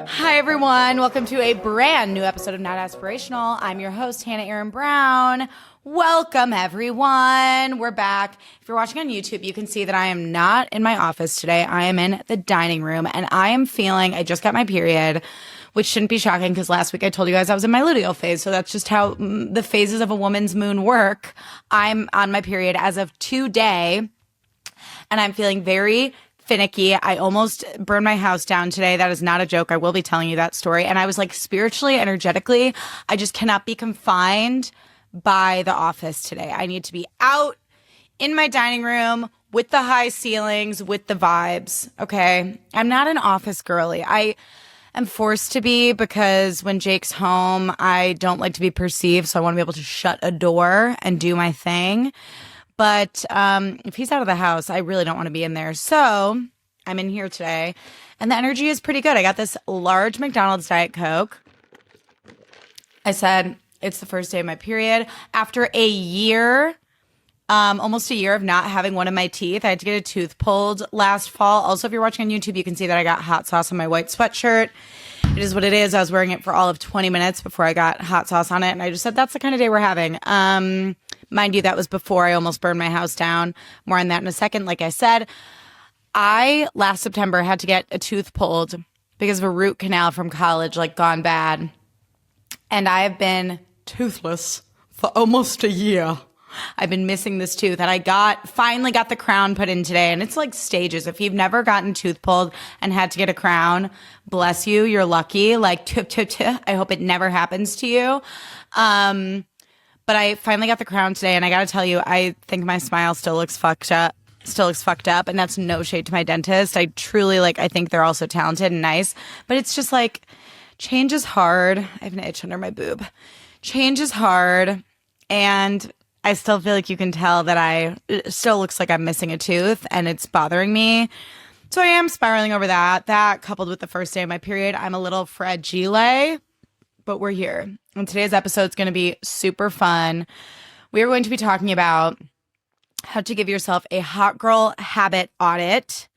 Hi, everyone. Welcome to a brand new episode of Not Aspirational. I'm your host, Hannah Aaron Brown. Welcome, everyone. We're back. If you're watching on YouTube, you can see that I am not in my office today. I am in the dining room, and I just got my period, which shouldn't be shocking because last week I told you guys I was in my luteal phase. So that's just how the phases of a woman's moon work. I'm on my period as of today, and I'm feeling very finicky. I almost burned my house down today. That is not a joke. I will be telling you that story. And I was like, spiritually, energetically, I just cannot be confined by the office today. I need to be out in my dining room with the high ceilings, with the vibes. Okay. I'm not an office girly. I am forced to be because when Jake's home, I don't like to be perceived. So I want to be able to shut a door and do my thing. But if he's out of the house, I really don't want to be in there. So I'm in here today, and the energy is pretty good. I got this large McDonald's Diet Coke. I said it's the first day of my period. After a year, almost a year of not having one of my teeth, I had to get a tooth pulled last fall. Also, if you're watching on YouTube, you can see that I got hot sauce on my white sweatshirt. It is what it is. I was wearing it for all of 20 minutes before I got hot sauce on it, and I just said, that's the kind of day we're having. Mind you, that was before I almost burned my house down. More on that in a second. Like I said, I, last September, had to get a tooth pulled because of a root canal from college, like gone bad. And I have been toothless for almost a year. I've been missing this tooth, and I finally got the crown put in today, and it's like stages. If you've never gotten tooth pulled and had to get a crown, bless you, you're lucky. Like, I hope it never happens to you. But I finally got the crown today, and I gotta tell you, I think my smile still looks fucked up. And that's no shade to my dentist. I truly, I think they're also talented and nice, but it's just like, change is hard. I have an itch under my boob. Change is hard, and I still feel like you can tell that it still looks like I'm missing a tooth, and it's bothering me. So I am spiraling over that. That coupled with the first day of my period, I'm a little fragile, but we're here. And today's episode is going to be super fun. We are going to be talking about how to give yourself a hot girl habit audit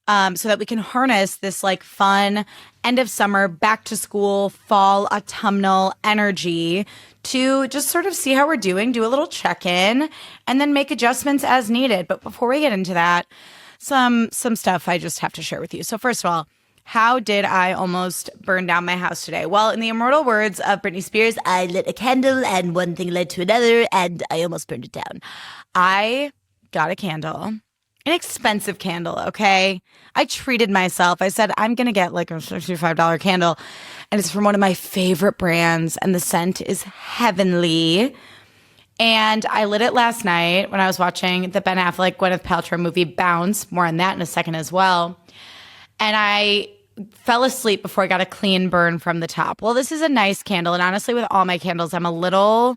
so that we can harness this fun end of summer, back to school, fall, autumnal energy to just sort of see how we're doing, do a little check-in, and then make adjustments as needed. But before we get into that, some stuff I just have to share with you. So first of all, how did I almost burn down my house today? Well, in the immortal words of Britney Spears, I lit a candle and one thing led to another and I almost burned it down. I got a candle, an expensive candle, okay? I treated myself. I said, I'm going to get a $65 candle, and it's from one of my favorite brands, and the scent is heavenly. And I lit it last night when I was watching the Ben Affleck, Gwyneth Paltrow movie Bounce. More on that in a second as well. And I fell asleep before I got a clean burn from the top. Well, this is a nice candle. And honestly, with all my candles, I'm a little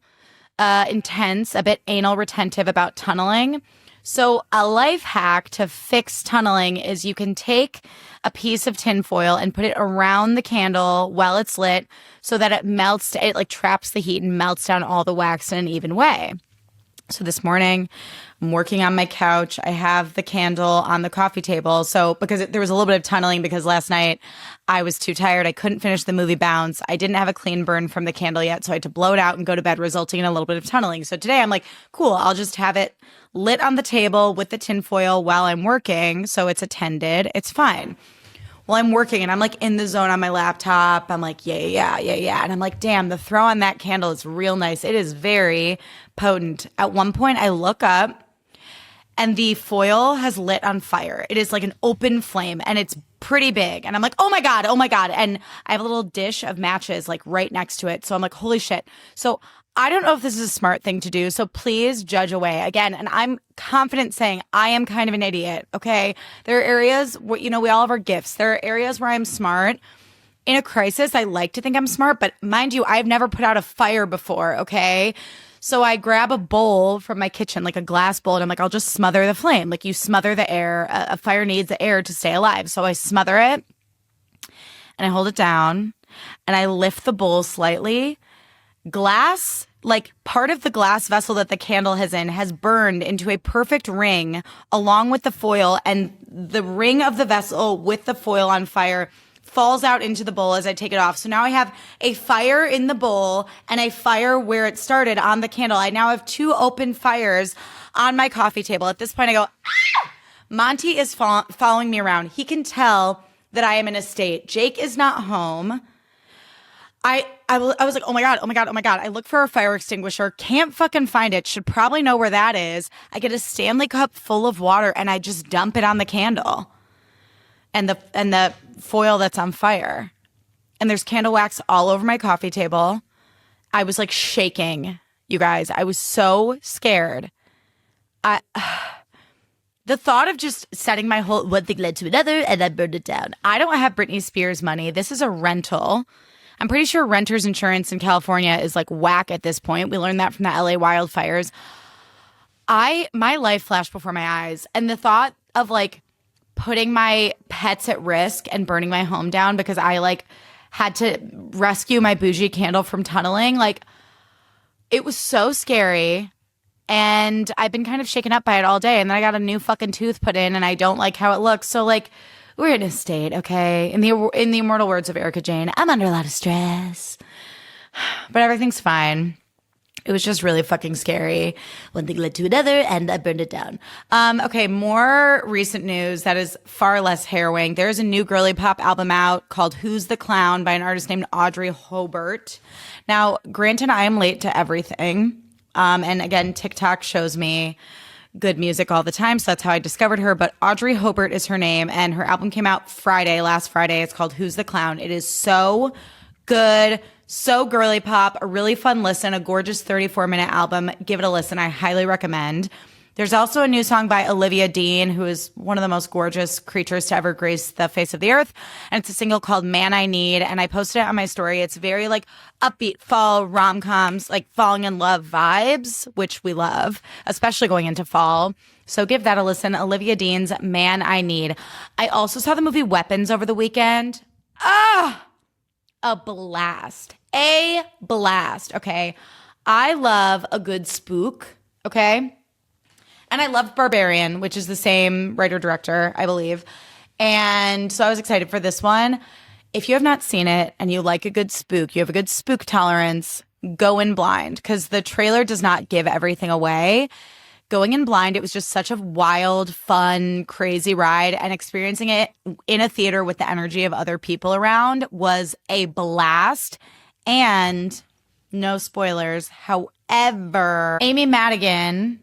intense, a bit anal retentive about tunneling. So a life hack to fix tunneling is you can take a piece of tin foil and put it around the candle while it's lit so that it melts, it traps the heat and melts down all the wax in an even way. So this morning, I'm working on my couch. I have the candle on the coffee table. So because there was a little bit of tunneling because last night I was too tired. I couldn't finish the movie Bounce. I didn't have a clean burn from the candle yet. So I had to blow it out and go to bed, resulting in a little bit of tunneling. So today I'm like, cool, I'll just have it lit on the table with the tinfoil while I'm working. So it's attended. It's fine. Well, I'm working and I'm in the zone on my laptop. I'm like, yeah. And I'm like, damn, the throw on that candle is real nice. It is very potent. At one point I look up and the foil has lit on fire. It is like an open flame and it's pretty big. And I'm like, oh my God. And I have a little dish of matches right next to it. So I'm like, holy shit. So I don't know if this is a smart thing to do, so please judge away. Again, and I'm confident saying I am kind of an idiot, okay? There are areas where, we all have our gifts. There are areas where I'm smart, in a crisis, I like to think I'm smart, but mind you, I've never put out a fire before, okay? So I grab a bowl from my kitchen, like a glass bowl, and I'm like, I'll just smother the flame. Like you smother the air. A fire needs the air to stay alive. So I smother it and I hold it down and I lift the bowl slightly. Glass, like part of the glass vessel that the candle is in, has burned into a perfect ring along with the foil, and the ring of the vessel with the foil on fire falls out into the bowl as I take it off. So now I have a fire in the bowl and a fire where it started on the candle. I now have 2 open fires on my coffee table. At this point, I go, ah! Monty is following me around. He can tell that I am in a state. Jake is not home. I was like, oh my God. I look for a fire extinguisher, can't fucking find it, should probably know where that is. I get a Stanley cup full of water and I just dump it on the candle and the foil that's on fire. And there's candle wax all over my coffee table. I was like shaking, you guys. I was so scared. The thought of just setting my whole one thing led to another and I burned it down. I don't have Britney Spears money. This is a rental. I'm pretty sure renter's insurance in California is like whack at this point. We learned that from the LA wildfires. My life flashed before my eyes. And the thought of like putting my pets at risk and burning my home down because I like had to rescue my bougie candle from tunneling, like it was so scary. And I've been kind of shaken up by it all day. And then I got a new fucking tooth put in and I don't like how it looks. So like, we're in a state, okay? In the immortal words of Erica Jane, I'm under a lot of stress. But everything's fine. It was just really fucking scary. One thing led to another, and I burned it down. Okay, more recent news that is far less harrowing. There's a new girly pop album out called Who's the Clown by an artist named Audrey Hobart. Now, granted, I am late to everything. And again, TikTok shows me good music all the time, so that's how I discovered her. But Audrey Hobart is her name, and her album came out last Friday. It's called Who's the Clown. It is so good, so girly pop, a really fun listen, a gorgeous 34-minute album. Give it a listen. I highly recommend. There's also a new song by Olivia Dean, who is one of the most gorgeous creatures to ever grace the face of the earth. And it's a single called Man I Need. And I posted it on my story. It's very like upbeat fall rom-coms, like falling in love vibes, which we love, especially going into fall. So give that a listen. Olivia Dean's Man I Need. I also saw the movie Weapons over the weekend. A blast. A blast. Okay. I love a good spook. Okay. And I loved Barbarian, which is the same writer-director, I believe. And so I was excited for this one. If you have not seen it and you like a good spook, you have a good spook tolerance, go in blind, because the trailer does not give everything away. Going in blind, it was just such a wild, fun, crazy ride. And experiencing it in a theater with the energy of other people around was a blast. And no spoilers. However, Amy Madigan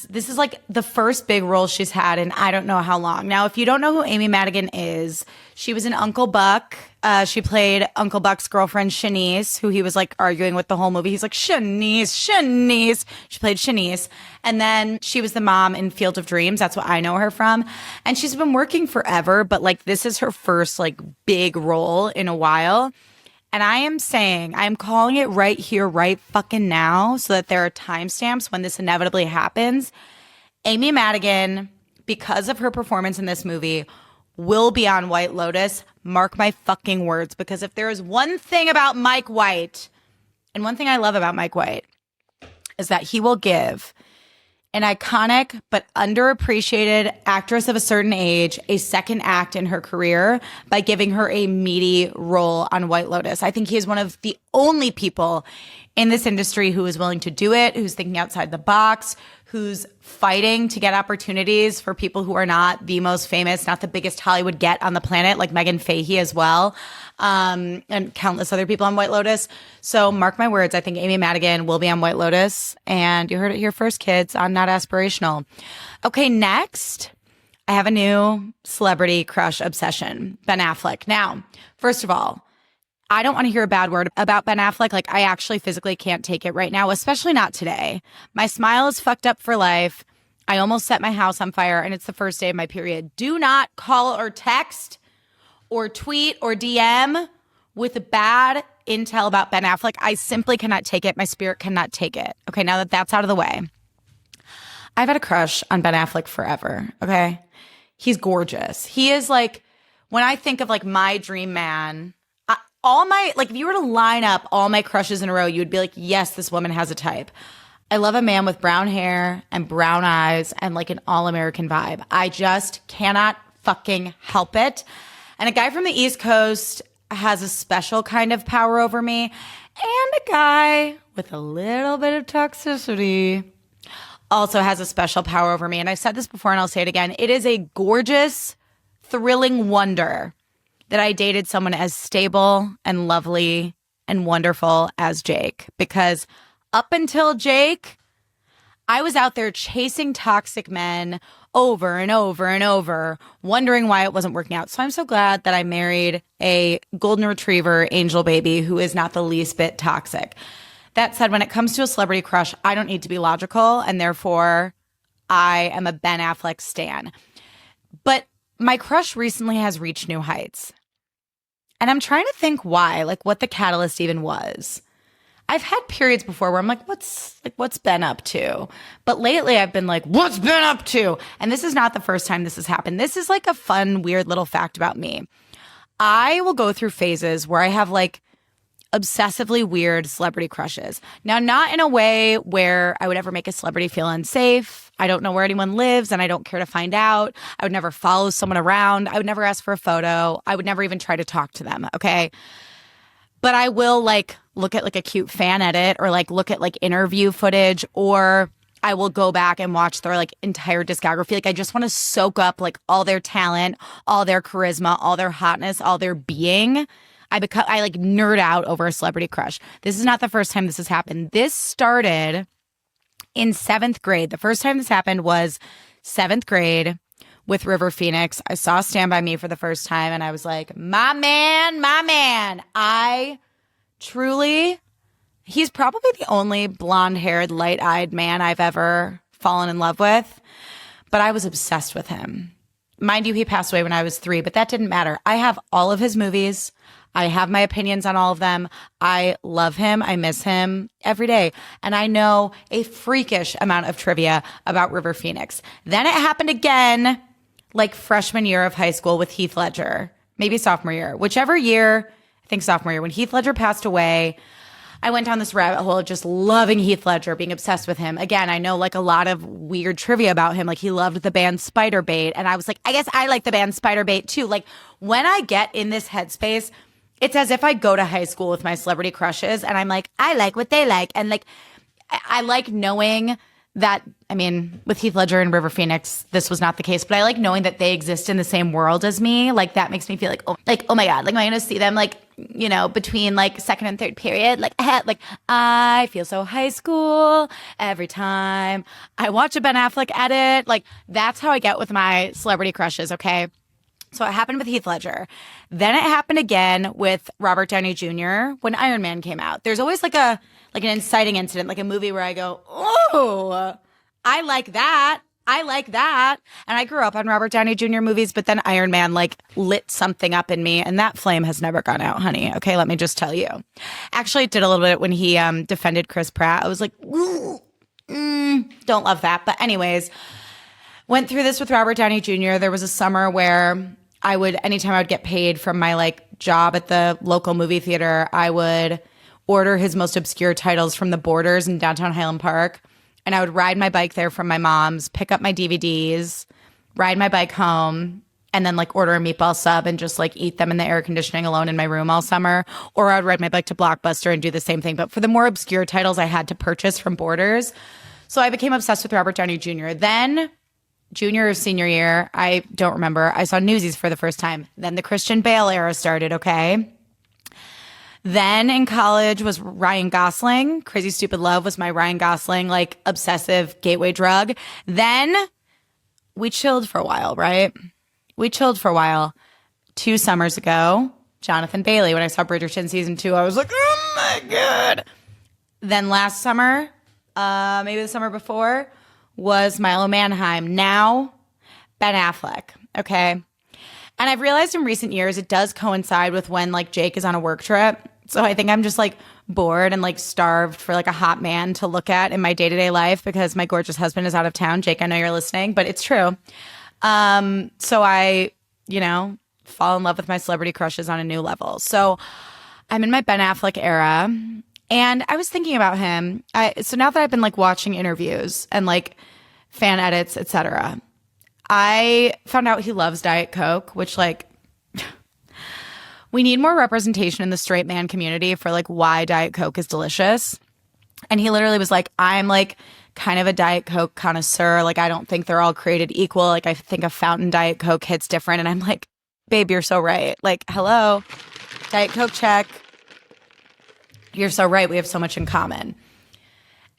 this is like the first big role she's had in I don't know how long. Now, if you don't know who Amy Madigan is, she was in Uncle Buck. She played Uncle Buck's girlfriend, Shanice, who he was like arguing with the whole movie. He's like, Shanice. She played Shanice. And then she was the mom in Field of Dreams. That's what I know her from. And she's been working forever, but like this is her first like big role in a while. And I'm calling it right here, right fucking now, so that there are timestamps when this inevitably happens. Amy Madigan, because of her performance in this movie, will be on White Lotus. Mark my fucking words, because if there is one thing about Mike White, and one thing I love about Mike White, is that he will give an iconic but underappreciated actress of a certain age a second act in her career by giving her a meaty role on White Lotus. I think he is one of the only people in this industry who is willing to do it, who's thinking outside the box, who's fighting to get opportunities for people who are not the most famous, not the biggest Hollywood get on the planet, like Megan Fahey as well, and countless other people on White Lotus. So mark my words, I think Amy Madigan will be on White Lotus, and you heard it here first, kids, on Not Aspirational. Okay, next, I have a new celebrity crush obsession, Ben Affleck. Now, first of all, I don't want to hear a bad word about Ben Affleck. Like, I actually physically can't take it right now, especially not today. My smile is fucked up for life. I almost set my house on fire, and it's the first day of my period. Do not call or text or tweet or DM with bad intel about Ben Affleck, I simply cannot take it. My spirit cannot take it. Okay, now that that's out of the way. I've had a crush on Ben Affleck forever, okay? He's gorgeous. He is like, when I think of like my dream man, if you were to line up all my crushes in a row, you would be like, yes, this woman has a type. I love a man with brown hair and brown eyes and like an all-American vibe. I just cannot fucking help it. And a guy from the East Coast has a special kind of power over me. And a guy with a little bit of toxicity also has a special power over me. And I've said this before and I'll say it again. It is a gorgeous, thrilling wonder that I dated someone as stable and lovely and wonderful as Jake. Because up until Jake, I was out there chasing toxic men over and over and over, wondering why it wasn't working out. So I'm so glad that I married a golden retriever angel baby who is not the least bit toxic. That said, when it comes to a celebrity crush, I don't need to be logical, and therefore I am a Ben Affleck stan. But my crush recently has reached new heights. And I'm trying to think why, like what the catalyst even was. I've had periods before where I'm like, what's Ben up to? But lately I've been like, what's Ben up to? And this is not the first time this has happened. This is like a fun, weird little fact about me. I will go through phases where I have like obsessively weird celebrity crushes. Now, not in a way where I would ever make a celebrity feel unsafe. I don't know where anyone lives and I don't care to find out. I would never follow someone around. I would never ask for a photo. I would never even try to talk to them, okay? But I will like look at like a cute fan edit or like look at like interview footage, or I will go back and watch their like entire discography. Like I just want to soak up like all their talent, all their charisma, all their hotness, all their being. I like nerd out over a celebrity crush. This is not the first time this has happened. This started in 7th grade. The first time this happened was 7th grade with River Phoenix. I saw Stand By Me for the first time and I was like, my man, my man. He's probably the only blonde-haired, light-eyed man I've ever fallen in love with, but I was obsessed with him. Mind you, he passed away when I was 3, but that didn't matter. I have all of his movies. I have my opinions on all of them. I love him. I miss him every day. And I know a freakish amount of trivia about River Phoenix. Then it happened again, like freshman year of high school with Heath Ledger, maybe sophomore year, whichever year, I think sophomore year, when Heath Ledger passed away. I went down this rabbit hole of just loving Heath Ledger, being obsessed with him. Again, I know like a lot of weird trivia about him. Like he loved the band Spiderbait. And I was like, I guess I like the band Spiderbait too. Like when I get in this headspace, it's as if I go to high school with my celebrity crushes and I'm like, I like what they like. And like, I like knowing that, I mean, with Heath Ledger and River Phoenix, this was not the case, but I like knowing that they exist in the same world as me. Like that makes me feel like, oh my God, like am I going to see them like, you know, between like second and third period? Like I feel so high school every time I watch a Ben Affleck edit. Like that's how I get with my celebrity crushes. Okay. So it happened with Heath Ledger. Then it happened again with Robert Downey Jr. when Iron Man came out. There's always like an inciting incident, like a movie where I go, oh, I like that. I like that. And I grew up on Robert Downey Jr. movies, but then Iron Man like lit something up in me, and that flame has never gone out, honey. Okay, let me just tell you. Actually, it did a little bit when he defended Chris Pratt. I was like, don't love that. But anyways, went through this with Robert Downey Jr. There was a summer where anytime I would get paid from my like job at the local movie theater, I would order his most obscure titles from the Borders in downtown Highland Park. And I would ride my bike there from my mom's, pick up my DVDs, ride my bike home, and then like order a meatball sub and just like eat them in the air conditioning alone in my room all summer. Or I would ride my bike to Blockbuster and do the same thing. But for the more obscure titles, I had to purchase from Borders. So I became obsessed with Robert Downey Jr. Then junior or senior year, I don't remember. I saw Newsies for the first time. Then the Christian Bale era started, okay? Then in college was Ryan Gosling. Crazy Stupid Love was my Ryan Gosling, like, obsessive gateway drug. Then we chilled for a while, right? We chilled for a while. 2 summers ago, Jonathan Bailey. When I saw Bridgerton season 2, I was like, oh my God. Then last summer, maybe the summer before, was Milo Manheim. Now, Ben Affleck, okay? And I've realized in recent years it does coincide with when like Jake is on a work trip. So I think I'm just like bored and like starved for like a hot man to look at in my day-to-day life because my gorgeous husband is out of town. Jake, I know you're listening, but it's true. So I, fall in love with my celebrity crushes on a new level. So I'm in my Ben Affleck era, and I was thinking about him. So now that I've been like watching interviews and like fan edits, etc., I found out he loves Diet Coke, which like we need more representation in the straight man community for like why Diet Coke is delicious. And he literally was like, I'm like kind of a Diet Coke connoisseur. Like, I don't think they're all created equal. Like, I think a fountain Diet Coke hits different. And I'm like, babe, you're so right. Like, hello, Diet Coke check. You're so right. We have so much in common.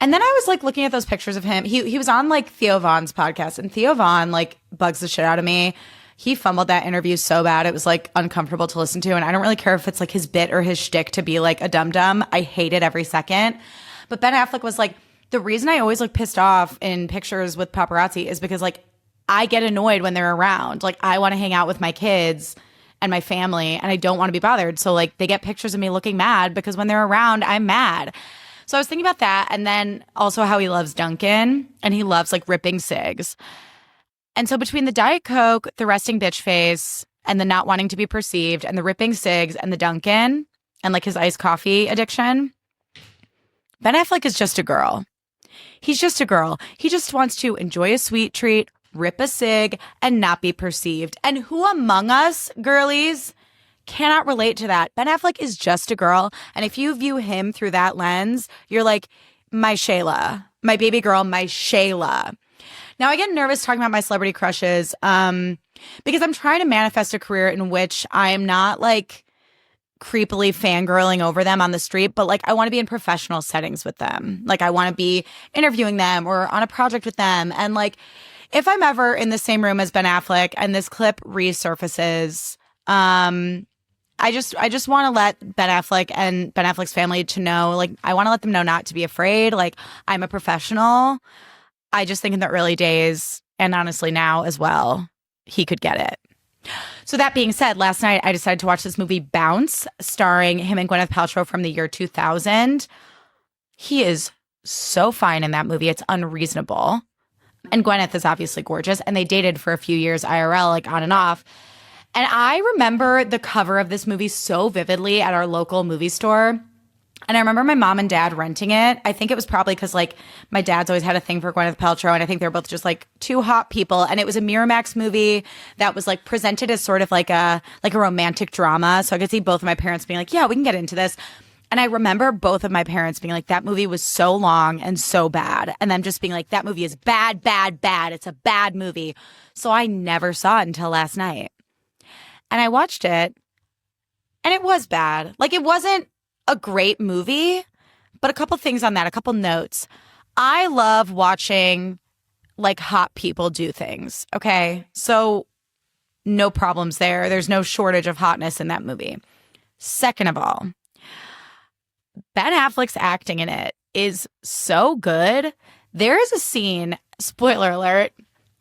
And then I was like looking at those pictures of him. He was on like Theo Von's podcast, and Theo Von like bugs the shit out of me. He fumbled that interview so bad it was like uncomfortable to listen to. And I don't really care if it's like his bit or his shtick to be like a dum-dum. I hate it every second. But Ben Affleck was like, the reason I always look pissed off in pictures with paparazzi is because like I get annoyed when they're around. Like I want to hang out with my kids and my family, and I don't want to be bothered. So like they get pictures of me looking mad because when they're around, I'm mad. So I was thinking about that, and then also how he loves Dunkin', and he loves like ripping cigs. And so between the Diet Coke, the resting bitch face, and the not wanting to be perceived, and the ripping cigs, and the Dunkin', and like his iced coffee addiction, Ben Affleck is just a girl. He's just a girl. He just wants to enjoy a sweet treat, rip a cig, and not be perceived. And who among us, girlies, cannot relate to that? Ben Affleck is just a girl. And if you view him through that lens, you're like, my Shayla, my baby girl, my Shayla. Now, I get nervous talking about my celebrity crushes because I'm trying to manifest a career in which I'm not like creepily fangirling over them on the street, but like I want to be in professional settings with them. Like I want to be interviewing them or on a project with them. And like if I'm ever in the same room as Ben Affleck and this clip resurfaces, I just want to let Ben Affleck and Ben Affleck's family to know, like, I want to let them know not to be afraid. Like, I'm a professional. I just think in the early days, and honestly now as well, he could get it. So that being said, last night I decided to watch this movie Bounce, starring him and Gwyneth Paltrow from the year 2000. He is so fine in that movie. It's unreasonable. And Gwyneth is obviously gorgeous. And they dated for a few years IRL, like on and off. And I remember the cover of this movie so vividly at our local movie store. And I remember my mom and dad renting it. I think it was probably because like my dad's always had a thing for Gwyneth Paltrow, and I think they're both just like two hot people. And it was a Miramax movie that was like presented as sort of like a romantic drama. So I could see both of my parents being like, yeah, we can get into this. And I remember both of my parents being like, that movie was so long and so bad. And them just being like, that movie is bad, bad, bad. It's a bad movie. So I never saw it until last night. And I watched it, and it was bad. Like, it wasn't a great movie, but a couple things on that, a couple notes. I love watching, like, hot people do things, okay? So no problems there. There's no shortage of hotness in that movie. Second of all, Ben Affleck's acting in it is so good. There is a scene, spoiler alert,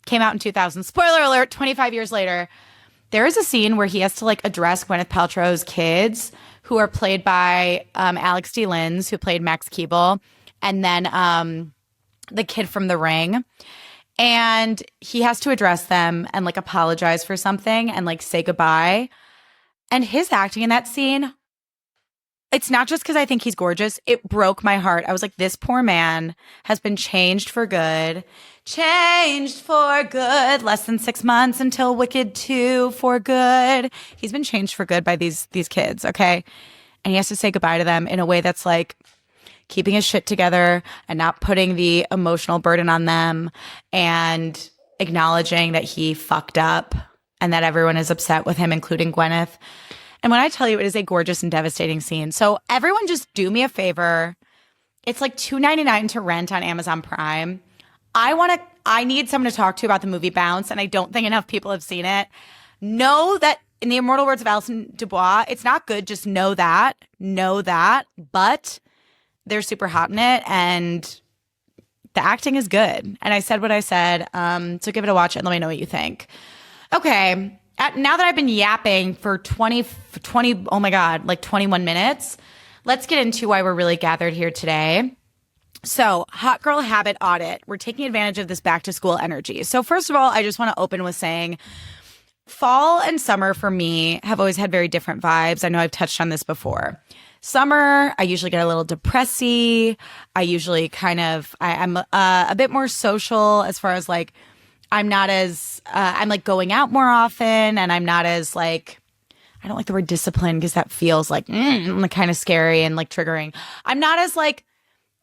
came out in 2000. Spoiler alert, 25 years later. There is a scene where he has to like address Gwyneth Paltrow's kids, who are played by Alex D. Linz, who played Max Keeble, and then the kid from The Ring. And he has to address them and like apologize for something and like say goodbye. And his acting in that scene, it's not just because I think he's gorgeous. It broke my heart. I was like, this poor man has been changed for good. Changed for good. Less than 6 months until Wicked 2 for good. He's been changed for good by these kids, okay? And he has to say goodbye to them in a way that's like keeping his shit together and not putting the emotional burden on them and acknowledging that he fucked up and that everyone is upset with him, including Gwyneth. And when I tell you, it is a gorgeous and devastating scene. So everyone just do me a favor. It's like $2.99 to rent on Amazon Prime. I need someone to talk to about the movie Bounce, and I don't think enough people have seen it. Know that, in the immortal words of Alison Dubois, it's not good. Just know that. But they're super hot in it, and the acting is good. And I said what I said. So give it a watch and let me know what you think. Okay. now that I've been yapping for 20, oh my God, like 21 minutes, let's get into why we're really gathered here today. So, hot girl habit audit. We're taking advantage of this back to school energy. So, first of all, I just want to open with saying fall and summer for me have always had very different vibes. I know I've touched on this before. Summer, I usually get a little depressy. I usually I'm a bit more social as far as like, I'm not as, I'm like going out more often, and I'm not as like, I don't like the word discipline because that feels like kind of scary and like triggering. I'm not as like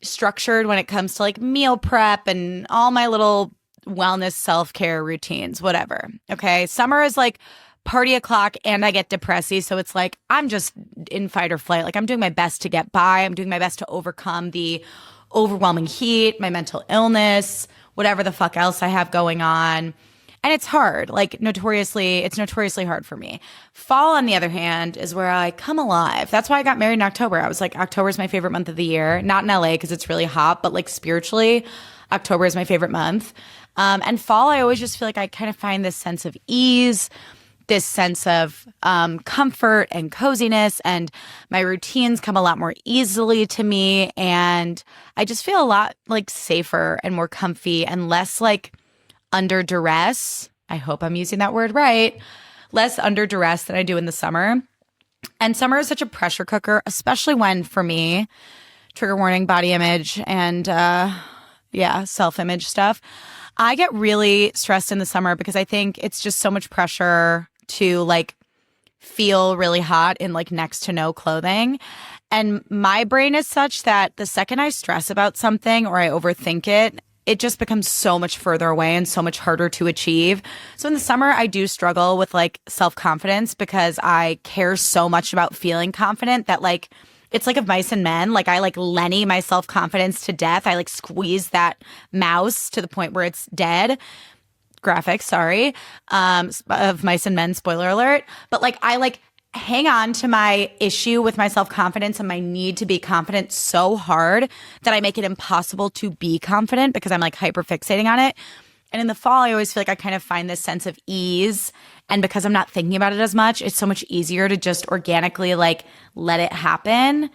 structured when it comes to like meal prep and all my little wellness self-care routines, whatever. Okay. Summer is like party o'clock and I get depressy. So it's like, I'm just in fight or flight. Like I'm doing my best to get by. I'm doing my best to overcome the overwhelming heat, my mental illness, whatever the fuck else I have going on. And it's hard, like it's notoriously hard for me. Fall, on the other hand, is where I come alive. That's why I got married in October. I was like, October is my favorite month of the year. Not in LA because it's really hot, but like spiritually, October is my favorite month. And fall, I always just feel like I kind of find this sense of ease, this sense of comfort and coziness, and my routines come a lot more easily to me. And I just feel a lot like safer and more comfy and less like under duress. I hope I'm using that word right. Less under duress than I do in the summer. And summer is such a pressure cooker, especially when, for me, trigger warning, body image and self-image stuff. I get really stressed in the summer because I think it's just so much pressure to like feel really hot in like next to no clothing. And my brain is such that the second I stress about something or I overthink it, it just becomes so much further away and so much harder to achieve. So in the summer, I do struggle with like self-confidence because I care so much about feeling confident that like, it's like of mice and men. Like I like Lenny my self-confidence to death. I like squeeze that mouse to the point where it's dead. Graphics, sorry, of mice and men, spoiler alert. But like I like hang on to my issue with my self-confidence and my need to be confident so hard that I make it impossible to be confident because I'm like hyper fixating on it. And in the fall, I always feel like I kind of find this sense of ease. And because I'm not thinking about it as much, it's so much easier to just organically like let it happen.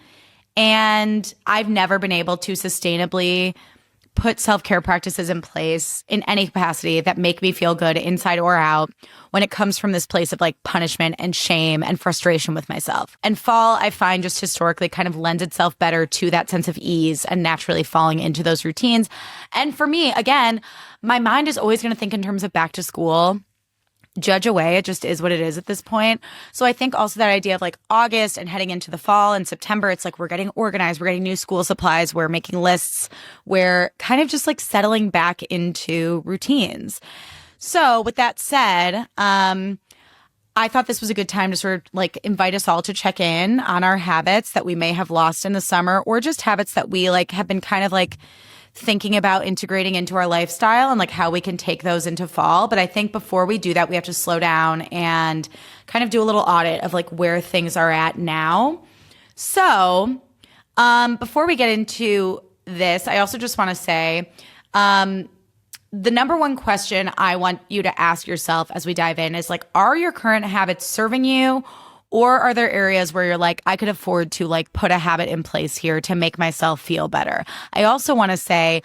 And I've never been able to sustainably put self-care practices in place in any capacity that make me feel good inside or out when it comes from this place of like punishment and shame and frustration with myself. And fall, I find just historically kind of lends itself better to that sense of ease and naturally falling into those routines. And for me, again, my mind is always going to think in terms of back to school. Judge away. It just is what it is at this point. So I think also that idea of like August and heading into the fall and September, it's like we're getting organized, we're getting new school supplies, we're making lists, we're kind of just like settling back into routines. So with that said, I thought this was a good time to sort of like invite us all to check in on our habits that we may have lost in the summer, or just habits that we like have been kind of like thinking about integrating into our lifestyle and like how we can take those into fall. But I think before we do that, we have to slow down and kind of do a little audit of like where things are at now. So before we get into this, I also just want to say the number one question I want you to ask yourself as we dive in is like, are your current habits serving you? Or are there areas where you're like, I could afford to like put a habit in place here to make myself feel better? I also want to say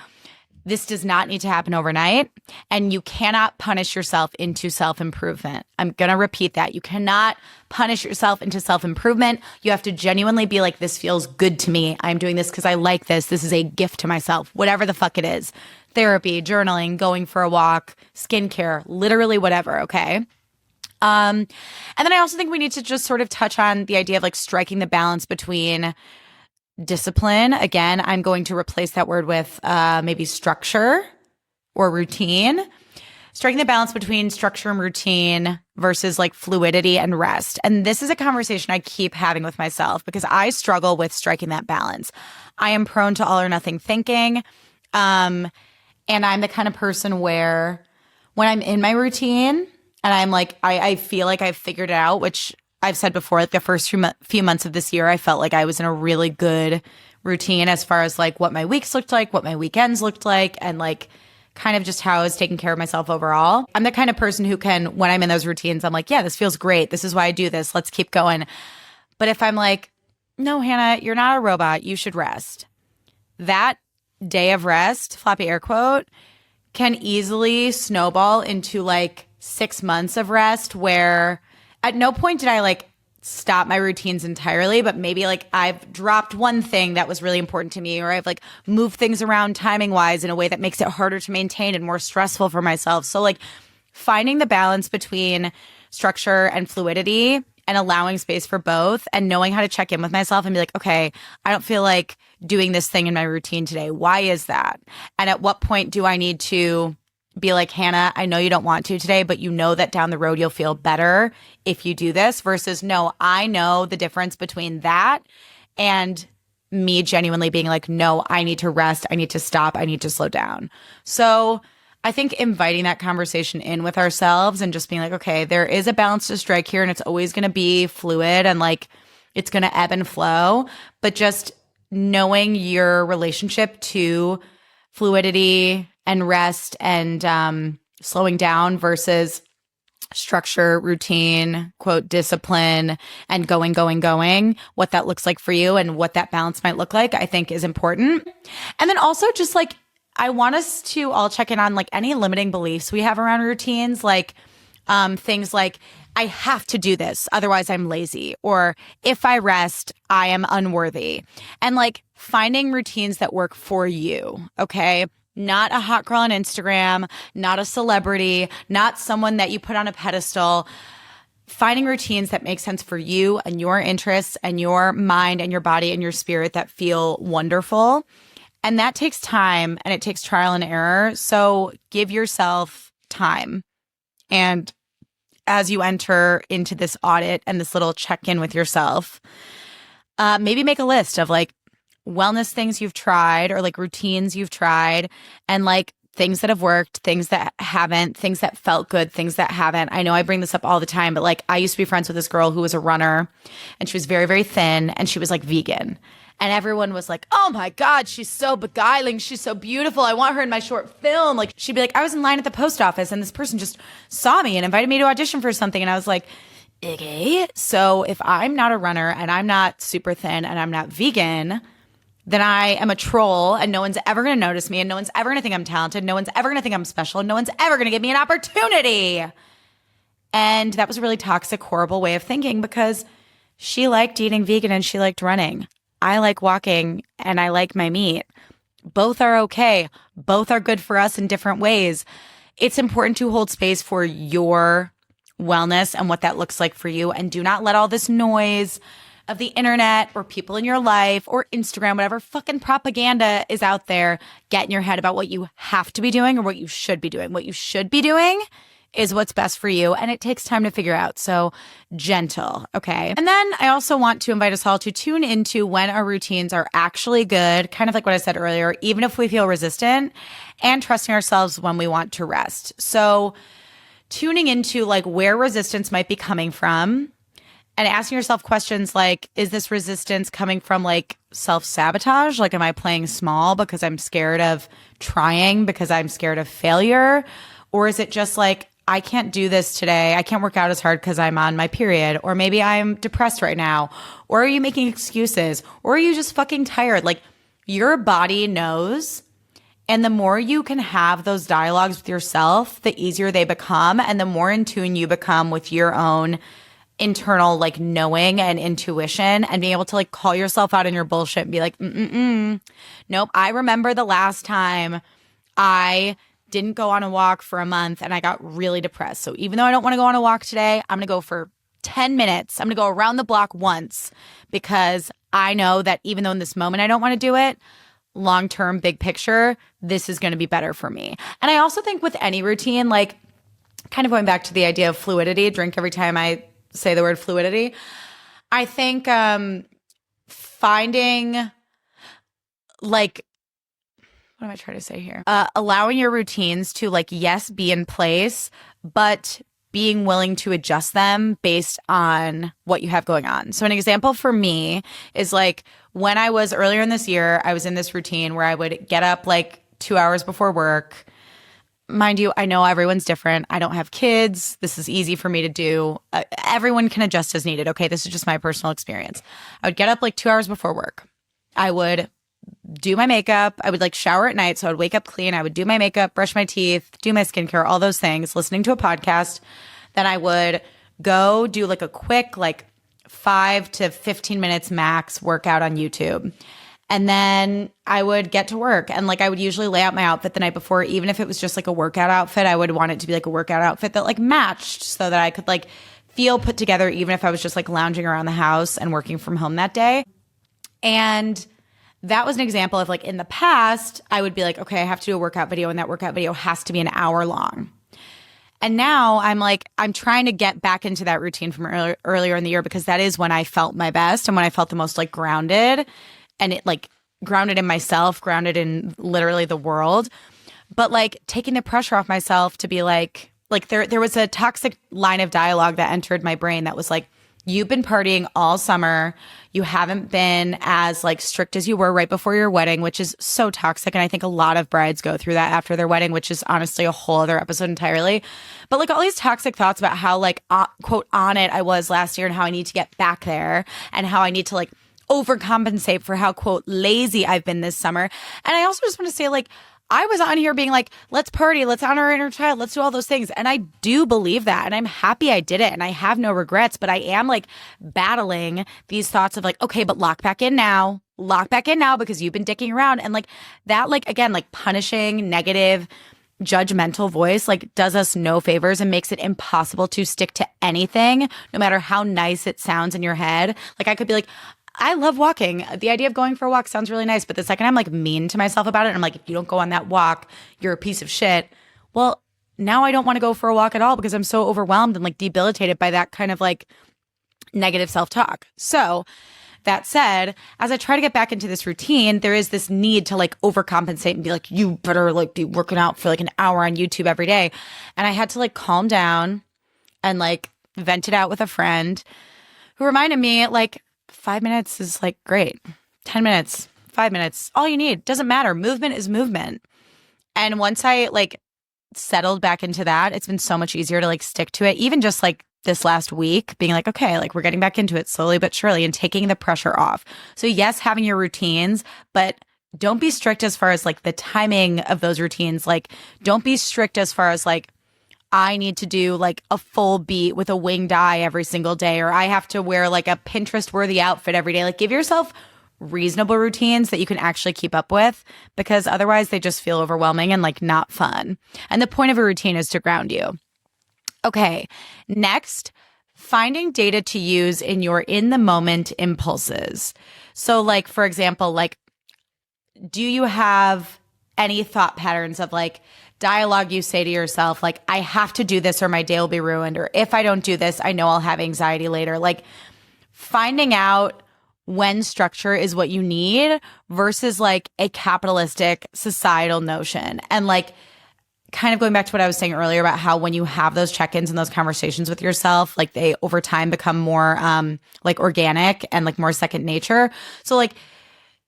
this does not need to happen overnight, and you cannot punish yourself into self-improvement. I'm going to repeat that. You cannot punish yourself into self-improvement. You have to genuinely be like, this feels good to me. I'm doing this because I like this. This is a gift to myself, whatever the fuck it is. Therapy, journaling, going for a walk, skincare, literally whatever, okay? And then I also think we need to just sort of touch on the idea of like striking the balance between discipline. Again, I'm going to replace that word with maybe structure or routine. Striking the balance between structure and routine versus like fluidity and rest. And this is a conversation I keep having with myself because I struggle with striking that balance. I am prone to all or nothing thinking. And I'm the kind of person where when I'm in my routine, and I'm like, I feel like I've figured it out, which I've said before, like the first few months of this year, I felt like I was in a really good routine as far as like what my weeks looked like, what my weekends looked like, and like kind of just how I was taking care of myself overall. I'm the kind of person who can, when I'm in those routines, I'm like, yeah, this feels great. This is why I do this. Let's keep going. But if I'm like, no, Hannah, you're not a robot. You should rest. That day of rest, floppy air quote, can easily snowball into like 6 months of rest where at no point did I like stop my routines entirely, but maybe like I've dropped one thing that was really important to me, or I've like moved things around timing wise in a way that makes it harder to maintain and more stressful for myself. So like finding the balance between structure and fluidity and allowing space for both and knowing how to check in with myself and be like, okay, I don't feel like doing this thing in my routine today. Why is that? And at what point do I need to be like, Hannah, I know you don't want to today, but you know that down the road you'll feel better if you do this, versus no, I know the difference between that and me genuinely being like, no, I need to rest. I need to stop. I need to slow down. So I think inviting that conversation in with ourselves and just being like, okay, there is a balance to strike here and it's always going to be fluid and like it's going to ebb and flow, but just knowing your relationship to fluidity and rest and slowing down versus structure, routine, quote, discipline, and going, what that looks like for you and what that balance might look like, I think is important. And then also just like, I want us to all check in on like any limiting beliefs we have around routines, like things like, I have to do this, otherwise I'm lazy, or if I rest, I am unworthy. And like finding routines that work for you, okay? Not a hot girl on Instagram, not a celebrity, not someone that you put on a pedestal. Finding routines that make sense for you and your interests and your mind and your body and your spirit that feel wonderful. And that takes time and it takes trial and error. So give yourself time. And as you enter into this audit and this little check-in with yourself, maybe make a list of like wellness things you've tried or like routines you've tried and like things that have worked, things that haven't, things that felt good, things that haven't. I know I bring this up all the time, but like I used to be friends with this girl who was a runner and she was very, very thin and she was like vegan. And everyone was like, oh my God, she's so beguiling. She's so beautiful. I want her in my short film. Like she'd be like, I was in line at the post office and this person just saw me and invited me to audition for something. And I was like, okay. So if I'm not a runner and I'm not super thin and I'm not vegan, then I am a troll and no one's ever going to notice me and no one's ever going to think I'm talented. No one's ever going to think I'm special. And no one's ever going to give me an opportunity. And that was a really toxic, horrible way of thinking because she liked eating vegan and she liked running. I like walking and I like my meat. Both are okay. Both are good for us in different ways. It's important to hold space for your wellness and what that looks like for you. And do not let all this noise of the internet or people in your life or Instagram, whatever fucking propaganda is out there, get in your head about what you have to be doing or what you should be doing. What you should be doing is what's best for you. And it takes time to figure out. So gentle. Okay. And then I also want to invite us all to tune into when our routines are actually good, kind of like what I said earlier, even if we feel resistant, and trusting ourselves when we want to rest. So tuning into like where resistance might be coming from and asking yourself questions like, is this resistance coming from like self-sabotage? Like, am I playing small because I'm scared of trying, because I'm scared of failure? Or is it just like, I can't do this today. I can't work out as hard because I'm on my period. Or maybe I'm depressed right now. Or are you making excuses? Or are you just fucking tired? Like your body knows. And the more you can have those dialogues with yourself, the easier they become. And the more in tune you become with your own internal like knowing and intuition and being able to like call yourself out in your bullshit and be like, nope. I remember the last time I didn't go on a walk for a month and I got really depressed. So even though I don't want to go on a walk today, I'm going to go for 10 minutes. I'm going to go around the block once because I know that even though in this moment I don't want to do it, long-term, big picture, this is going to be better for me. And I also think with any routine, like kind of going back to the idea of fluidity, drink every time I say the word fluidity, I think finding like, what am I trying to say here? Allowing your routines to like, yes, be in place, but being willing to adjust them based on what you have going on. So an example for me is like when I was earlier in this year, I was in this routine where I would get up like 2 hours before work, mind you, I know everyone's different. I don't have kids. This is easy for me to do. Everyone can adjust as needed. Okay, this is just my personal experience. I would get up like 2 hours before work. I would do my makeup. I would like shower at night. So I would wake up clean. I would do my makeup, brush my teeth, do my skincare, all those things, listening to a podcast. Then I would go do like a quick, like 5 to 15 minutes max workout on YouTube. And then I would get to work, and like I would usually lay out my outfit the night before. Even if it was just like a workout outfit, I would want it to be like a workout outfit that like matched so that I could like feel put together, even if I was just like lounging around the house and working from home that day. And that was an example of like in the past, I would be like, okay, I have to do a workout video, and that workout video has to be an hour long. And now I'm trying to get back into that routine from earlier in the year, because that is when I felt my best and when I felt the most like grounded, and it like grounded in myself, grounded in literally the world. But like taking the pressure off myself to be like there was a toxic line of dialogue that entered my brain that was like, you've been partying all summer. You haven't been as like strict as you were right before your wedding, which is so toxic. And I think a lot of brides go through that after their wedding, which is honestly a whole other episode entirely. But like all these toxic thoughts about how like quote on it I was last year, and how I need to get back there, and how I need to like overcompensate for how quote lazy I've been this summer. And I also just want to say, like, I was on here being like, let's party, let's honor our inner child, let's do all those things. And I do believe that. And I'm happy I did it. And I have no regrets. But I am like battling these thoughts of like, okay, but lock back in now because you've been dicking around. And like that, like, again, like punishing, negative, judgmental voice like does us no favors and makes it impossible to stick to anything, no matter how nice it sounds in your head. Like I could be like, I love walking. The idea of going for a walk sounds really nice. But the second I'm like mean to myself about it, I'm like, if you don't go on that walk, you're a piece of shit. Well, now I don't want to go for a walk at all because I'm so overwhelmed and like debilitated by that kind of like negative self-talk. So that said, as I try to get back into this routine, there is this need to like overcompensate and be like, you better like be working out for like an hour on YouTube every day. And I had to like calm down and like vent it out with a friend who reminded me like, 5 minutes is like great. 10 minutes, 5 minutes, all you need. Doesn't matter. Movement is movement. And once I like settled back into that, it's been so much easier to like stick to it. Even just like this last week being like, okay, like we're getting back into it slowly but surely and taking the pressure off. So yes, having your routines, but don't be strict as far as like the timing of those routines. Like don't be strict as far as like, I need to do like a full beat with a winged eye every single day, or I have to wear like a Pinterest worthy outfit every day. Like give yourself reasonable routines that you can actually keep up with, because otherwise they just feel overwhelming and like not fun. And the point of a routine is to ground you. Okay, next, finding data to use in your in the moment impulses. So like, for example, like, do you have any thought patterns of like, dialogue you say to yourself, like, I have to do this or my day will be ruined, or if I don't do this, I know I'll have anxiety later. Like finding out when structure is what you need versus like a capitalistic societal notion. And like kind of going back to what I was saying earlier about how when you have those check-ins and those conversations with yourself, like they over time become more like organic and like more second nature. So like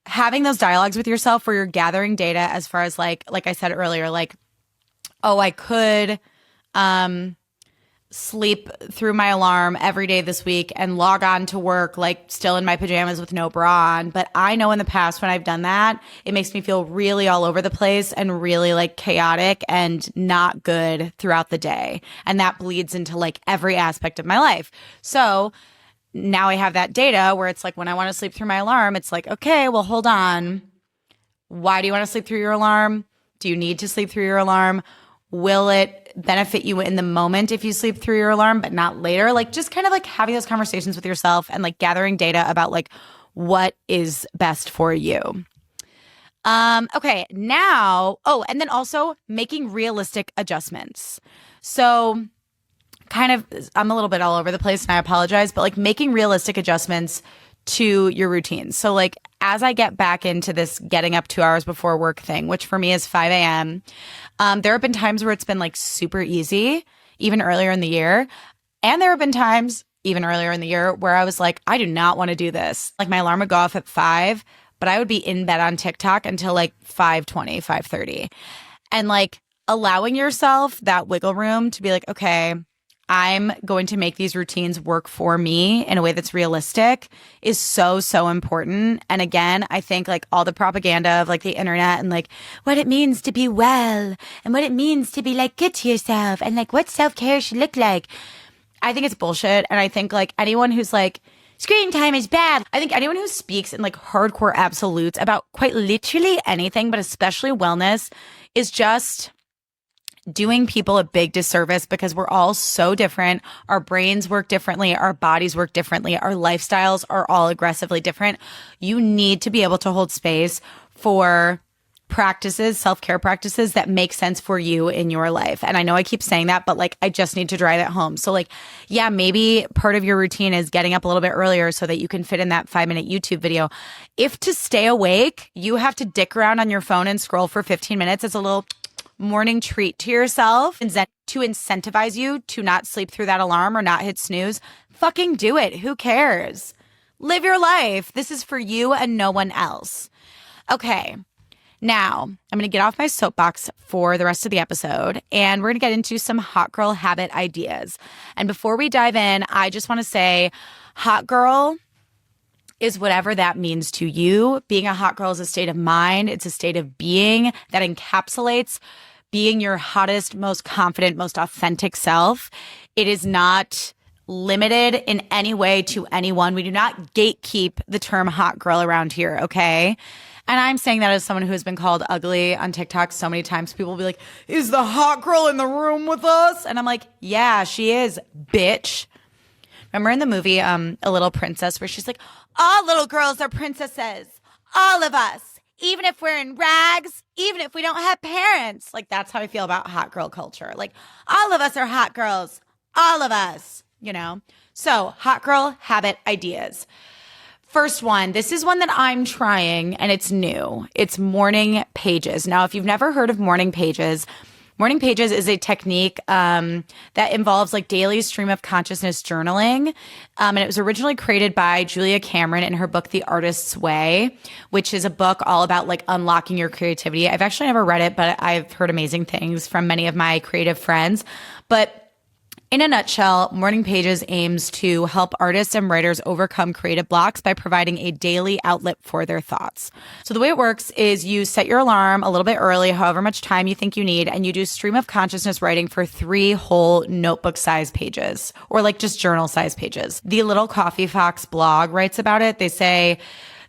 having those dialogues with yourself where you're gathering data as far as like I said earlier, like, oh, I could sleep through my alarm every day this week and log on to work like still in my pajamas with no bra on. But I know in the past when I've done that, it makes me feel really all over the place and really like chaotic and not good throughout the day. And that bleeds into like every aspect of my life. So now I have that data where it's like when I want to sleep through my alarm, it's like, okay, well, hold on. Why do you want to sleep through your alarm? Do you need to sleep through your alarm? Will it benefit you in the moment if you sleep through your alarm, but not later? Like just kind of like having those conversations with yourself and like gathering data about like what is best for you. Okay, now, and then also making realistic adjustments. So kind of, I'm a little bit all over the place and I apologize, but like making realistic adjustments to your routines. So like as I get back into this getting up 2 hours before work thing, which for me is 5 a.m., there have been times where it's been like super easy, even earlier in the year. And there have been times, even earlier in the year, where I was like, I do not want to do this. Like my alarm would go off at 5, but I would be in bed on TikTok until like 5:20, 5:30. And like, allowing yourself that wiggle room to be like, okay, I'm going to make these routines work for me in a way that's realistic is so, so important. And again, I think like all the propaganda of like the internet and like what it means to be well and what it means to be like good to yourself and like what self-care should look like. I think it's bullshit. And I think like anyone who's like, screen time is bad. I think anyone who speaks in like hardcore absolutes about quite literally anything, but especially wellness, is just doing people a big disservice because we're all so different. Our brains work differently. Our bodies work differently. Our lifestyles are all aggressively different. You need to be able to hold space for practices, self-care practices that make sense for you in your life. And I know I keep saying that, but like, I just need to drive it home. So like, yeah, maybe part of your routine is getting up a little bit earlier so that you can fit in that 5-minute YouTube video. If to stay awake, you have to dick around on your phone and scroll for 15 minutes, it's a little morning treat to yourself and to incentivize you to not sleep through that alarm or not hit snooze, fucking do it. Who cares? Live your life. This is for you and no one else. Okay. Now, I'm going to get off my soapbox for the rest of the episode, and we're going to get into some hot girl habit ideas. And before we dive in, I just want to say hot girl is whatever that means to you. Being a hot girl is a state of mind. It's a state of being that encapsulates being your hottest, most confident, most authentic self. It is not limited in any way to anyone. We do not gatekeep the term hot girl around here, okay? And I'm saying that as someone who has been called ugly on TikTok so many times. People will be like, is the hot girl in the room with us? And I'm like, yeah, she is, bitch. Remember in the movie A Little Princess where she's like, all little girls are princesses. All of us. Even if we're in rags, even if we don't have parents. Like, that's how I feel about hot girl culture. Like, all of us are hot girls. All of us, you know? So, hot girl habit ideas. First one, this is one that I'm trying and it's new. It's morning pages. Now, if you've never heard of morning pages is a technique that involves like daily stream of consciousness journaling. And it was originally created by Julia Cameron in her book, The Artist's Way, which is a book all about like unlocking your creativity. I've actually never read it, but I've heard amazing things from many of my creative friends. But in a nutshell, Morning Pages aims to help artists and writers overcome creative blocks by providing a daily outlet for their thoughts. So the way it works is you set your alarm a little bit early, however much time you think you need, and you do stream of consciousness writing for 3 whole notebook-sized pages, or like just journal-sized pages. The Little Coffee Fox blog writes about it. They say,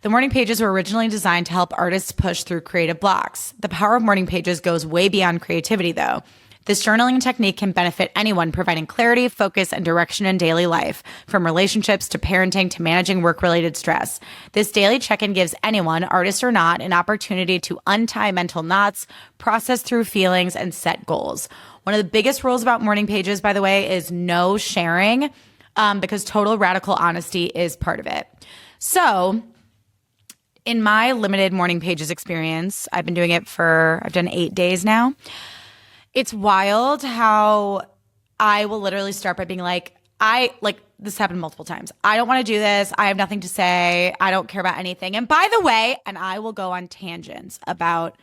the morning pages were originally designed to help artists push through creative blocks. The power of morning pages goes way beyond creativity, though. This journaling technique can benefit anyone, providing clarity, focus, and direction in daily life, from relationships to parenting to managing work-related stress. This daily check-in gives anyone, artist or not, an opportunity to untie mental knots, process through feelings, and set goals. One of the biggest rules about morning pages, by the way, is no sharing, because total radical honesty is part of it. So, in my limited morning pages experience, I've done 8 days now. It's wild how I will literally start by being like, this happened multiple times. I don't want to do this. I have nothing to say. I don't care about anything. And by the way, and I will go on tangents about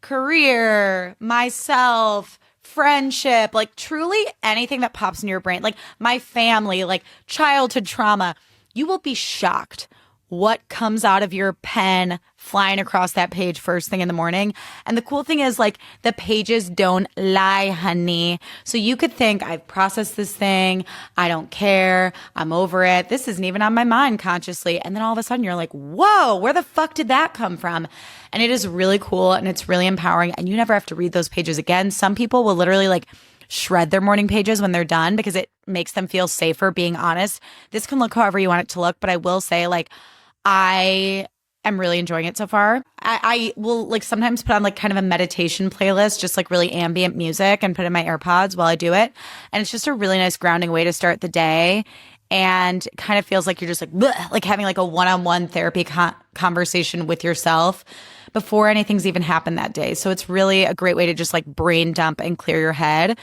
career, myself, friendship, like truly anything that pops in your brain, like my family, like childhood trauma. You will be shocked what comes out of your pen flying across that page first thing in the morning. And the cool thing is, like, the pages don't lie, honey. So you could think, I've processed this thing. I don't care. I'm over it. This isn't even on my mind consciously. And then all of a sudden you're like, whoa, where the fuck did that come from? And it is really cool and it's really empowering. And you never have to read those pages again. Some people will literally like shred their morning pages when they're done because it makes them feel safer being honest. This can look however you want it to look, but I will say, like, I am really enjoying it so far. I will like sometimes put on like kind of a meditation playlist, just like really ambient music, and put in my AirPods while I do it. And it's just a really nice grounding way to start the day. And it kind of feels like you're just like, bleh, like having like a one-on-one therapy conversation with yourself before anything's even happened that day. So it's really a great way to just like brain dump and clear your head.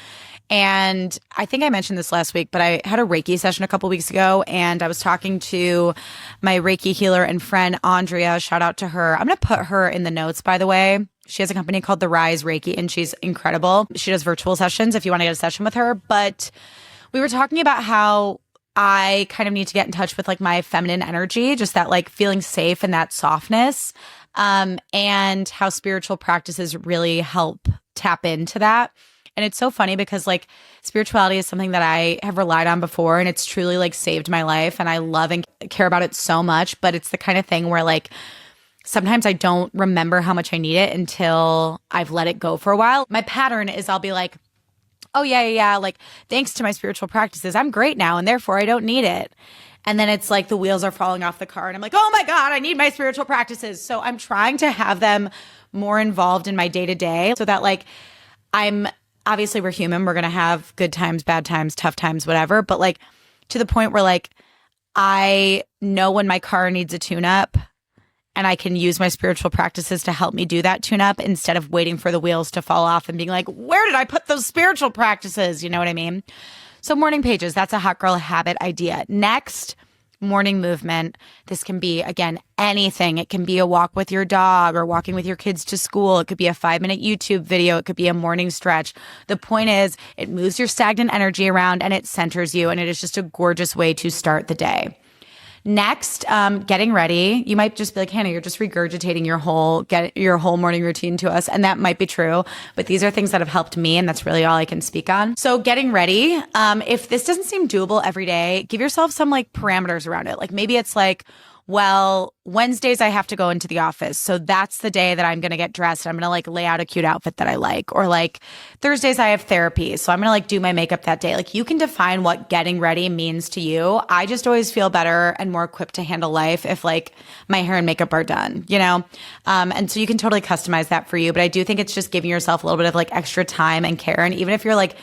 And I think I mentioned this last week, but I had a Reiki session a couple weeks ago, and I was talking to my Reiki healer and friend, Andrea. Shout out to her. I'm going to put her in the notes, by the way. She has a company called The Rise Reiki, and she's incredible. She does virtual sessions if you want to get a session with her. But we were talking about how I kind of need to get in touch with like my feminine energy, just that like feeling safe and that softness, and how spiritual practices really help tap into that. And it's so funny because like spirituality is something that I have relied on before, and it's truly like saved my life, and I love and care about it so much. But it's the kind of thing where like sometimes I don't remember how much I need it until I've let it go for a while. My pattern is I'll be like, oh yeah, like thanks to my spiritual practices, I'm great now, and therefore I don't need it. And then it's like the wheels are falling off the car and I'm like, oh my God, I need my spiritual practices. So I'm trying to have them more involved in my day-to-day so that like obviously we're human. We're going to have good times, bad times, tough times, whatever. But like to the point where like I know when my car needs a tune-up and I can use my spiritual practices to help me do that tune-up instead of waiting for the wheels to fall off and being like, where did I put those spiritual practices? You know what I mean? So morning pages, that's a hot girl habit idea. Next, morning movement. This can be, again, anything. It can be a walk with your dog or walking with your kids to school. It could be a 5-minute YouTube video. It could be a morning stretch. The point is, it moves your stagnant energy around and it centers you. And it is just a gorgeous way to start the day. Next, getting ready. You might just be like, Hannah, you're just regurgitating your whole morning routine to us. And that might be true, but these are things that have helped me, and that's really all I can speak on. So getting ready, if this doesn't seem doable every day, give yourself some like parameters around it. Like maybe it's like, well, Wednesdays I have to go into the office. So that's the day that I'm going to get dressed. I'm going to like lay out a cute outfit that I like. Or like Thursdays I have therapy. So I'm going to like do my makeup that day. Like you can define what getting ready means to you. I just always feel better and more equipped to handle life if like my hair and makeup are done, you know? And so you can totally customize that for you. But I do think it's just giving yourself a little bit of like extra time and care. And even if you're like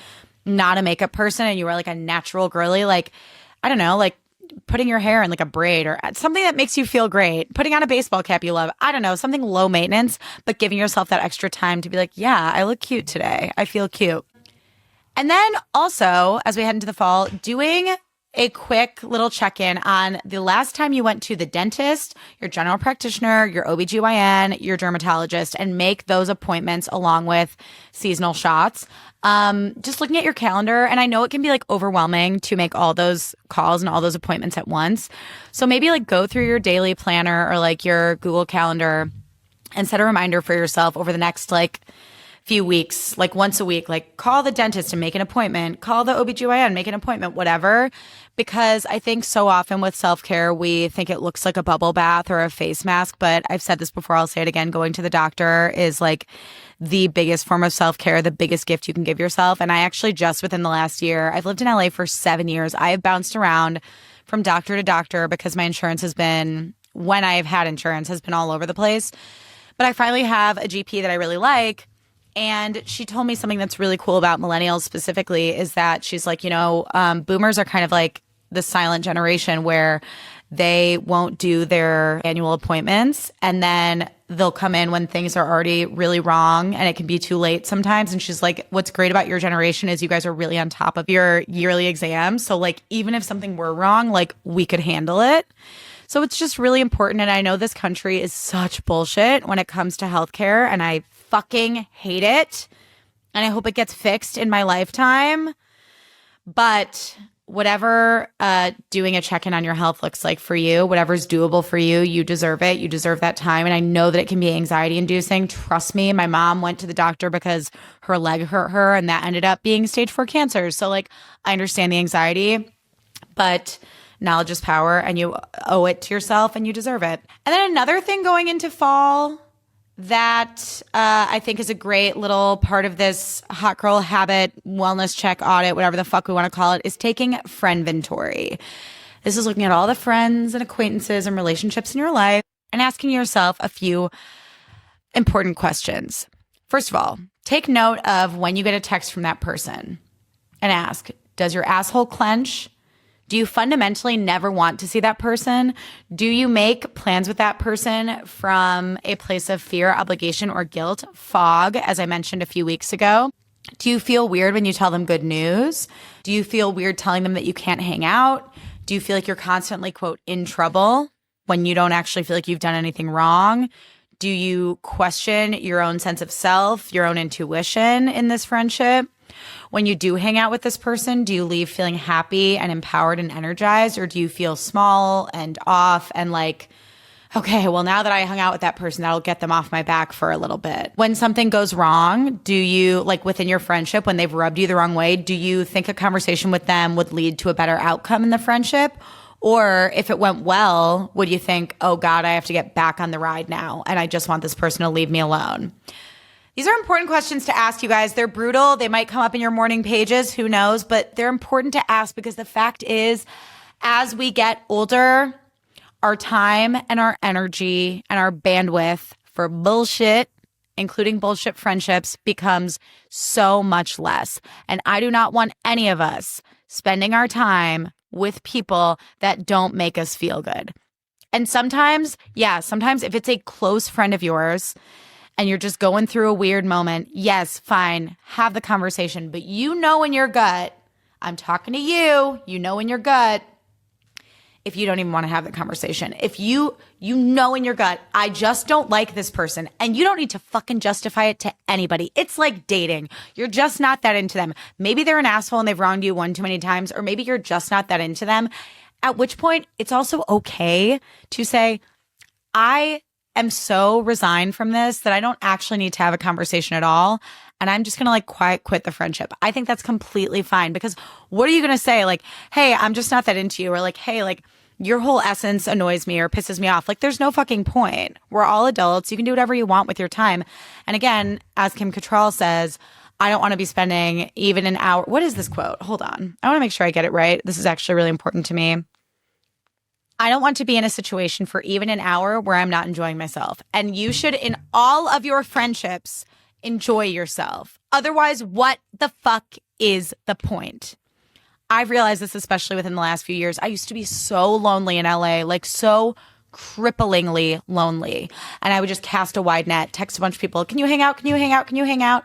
not a makeup person and you are like a natural girly, like, I don't know, like putting your hair in like a braid or something that makes you feel great, putting on a baseball cap you love, I don't know, something low maintenance, but giving yourself that extra time to be like, yeah, I look cute today. I feel cute. And then also, as we head into the fall, doing a quick little check-in on the last time you went to the dentist, your general practitioner, your OBGYN, your dermatologist, and make those appointments along with seasonal shots. Just looking at your calendar, and I know it can be like overwhelming to make all those calls and all those appointments at once. So maybe like go through your daily planner or like your Google Calendar and set a reminder for yourself over the next like few weeks, like once a week, like call the dentist and make an appointment, call the OBGYN, make an appointment, whatever. Because I think so often with self-care, we think it looks like a bubble bath or a face mask. But I've said this before, I'll say it again, going to the doctor is like the biggest form of self-care, the biggest gift you can give yourself. And I actually just within the last year, I've lived in LA for 7 years. I have bounced around from doctor to doctor because my insurance has been, when I've had insurance, has been all over the place. But I finally have a GP that I really like. And she told me something that's really cool about millennials specifically is that she's like, you know, boomers are kind of like the silent generation where they won't do their annual appointments and then they'll come in when things are already really wrong and it can be too late sometimes. And she's like, what's great about your generation is you guys are really on top of your yearly exams. So like, even if something were wrong, like we could handle it. So it's just really important. And I know this country is such bullshit when it comes to healthcare, and I fucking hate it. And I hope it gets fixed in my lifetime. But whatever doing a check-in on your health looks like for you, whatever's doable for you, you deserve it. You deserve that time. And I know that it can be anxiety-inducing. Trust me, my mom went to the doctor because her leg hurt her, and that ended up being stage 4 cancer. So like, I understand the anxiety, but knowledge is power, and you owe it to yourself, and you deserve it. And then another thing going into fall that I think is a great little part of this hot girl habit, wellness check, audit, whatever the fuck we want to call it, is taking friendventory. This is looking at all the friends and acquaintances and relationships in your life and asking yourself a few important questions. First of all, take note of when you get a text from that person and ask, does your asshole clench? Do you fundamentally never want to see that person? Do you make plans with that person from a place of fear, obligation, or guilt? Fog, as I mentioned a few weeks ago. Do you feel weird when you tell them good news? Do you feel weird telling them that you can't hang out? Do you feel like you're constantly, quote, in trouble when you don't actually feel like you've done anything wrong? Do you question your own sense of self, your own intuition in this friendship? When you do hang out with this person, do you leave feeling happy and empowered and energized, or do you feel small and off and like, okay, well, now that I hung out with that person, that'll get them off my back for a little bit? When something goes wrong, do you, like within your friendship, when they've rubbed you the wrong way, do you think a conversation with them would lead to a better outcome in the friendship? Or if it went well, would you think, oh God, I have to get back on the ride now, and I just want this person to leave me alone? These are important questions to ask, you guys. They're brutal. They might come up in your morning pages. Who knows? But they're important to ask because the fact is, as we get older, our time and our energy and our bandwidth for bullshit, including bullshit friendships, becomes so much less. And I do not want any of us spending our time with people that don't make us feel good. And sometimes if it's a close friend of yours and you're just going through a weird moment, yes, fine, have the conversation. But you know in your gut, I'm talking to you, you know in your gut, if you don't even want to have the conversation. If you know in your gut, I just don't like this person, and you don't need to fucking justify it to anybody. It's like dating. You're just not that into them. Maybe they're an asshole and they've wronged you one too many times, or maybe you're just not that into them. At which point, it's also okay to say, I am so resigned from this that I don't actually need to have a conversation at all. And I'm just going to like quiet quit the friendship. I think that's completely fine, because what are you going to say? Like, hey, I'm just not that into you. Or like, hey, like your whole essence annoys me or pisses me off. Like there's no fucking point. We're all adults. You can do whatever you want with your time. And again, as Kim Cattrall says, I don't want to be spending even an hour. What is this quote? Hold on. I want to make sure I get it right. This is actually really important to me. I don't want to be in a situation for even an hour where I'm not enjoying myself. And you should, in all of your friendships, enjoy yourself. Otherwise, what the fuck is the point? I've realized this, especially within the last few years. I used to be so lonely in LA, like so cripplingly lonely. And I would just cast a wide net, text a bunch of people, can you hang out? Can you hang out? Can you hang out?